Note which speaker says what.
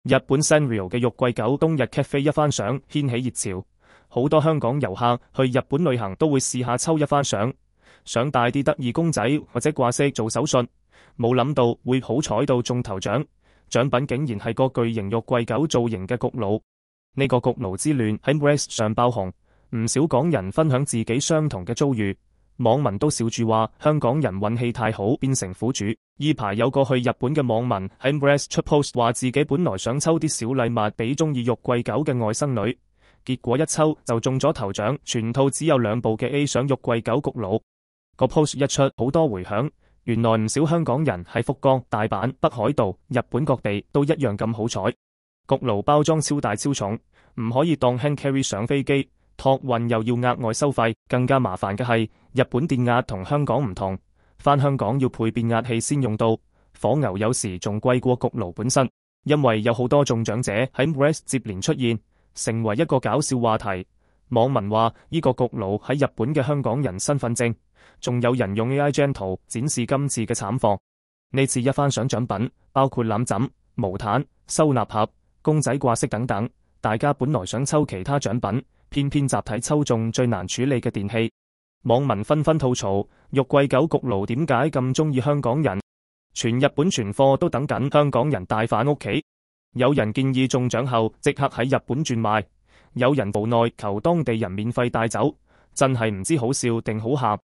Speaker 1: 日本 Sanrio 嘅玉桂狗冬日 cafe 一番賞掀起熱潮，好多香港遊客去日本旅行都會試下抽一番賞，想帶啲得意公仔或者掛飾做手信，冇諗到會好彩到中頭獎，獎品竟然係個巨型玉桂狗造型嘅焗爐。呢個焗爐之亂喺 Reddit 上爆紅，唔少港人分享自己相同嘅遭遇。網民都笑住話香港人運氣太好，變成苦主。依排有個去日本嘅網民喺 Reddit 出 post 話自己本來想抽啲小禮物俾中意玉桂狗嘅外甥女，結果一抽就中咗頭獎，全套只有2部嘅 A 賞玉桂狗焗爐。個 post 一出，好多回響，原來唔少香港人喺福岡、大阪、北海道、日本各地都一樣咁好彩。焗爐包裝超大超重，唔可以當 hand carry 上飛機。託運又要額外收費，更加麻煩嘅係日本電壓同香港唔同，返香港要配變壓器先用到，火牛有時仲貴過焗爐本身。因為有好多中獎者喺 Reddit 接連出現，成為一個搞笑話題。網民話呢個焗爐喺日本嘅香港人身份證，仲有人用 AI 張圖展示今次嘅慘況。呢次一番賞獎品包括攬枕、毛毯、收納盒、公仔掛飾等等，大家本來想抽其他獎品，偏偏集體抽中最難處理嘅電器，網民紛紛吐槽玉桂狗焗爐點解咁中意香港人，全日本存貨都等緊香港人帶返屋企。有人建議中獎後即刻喺日本轉賣，有人無奈求當地人免費帶走，真係唔知好笑定好喊。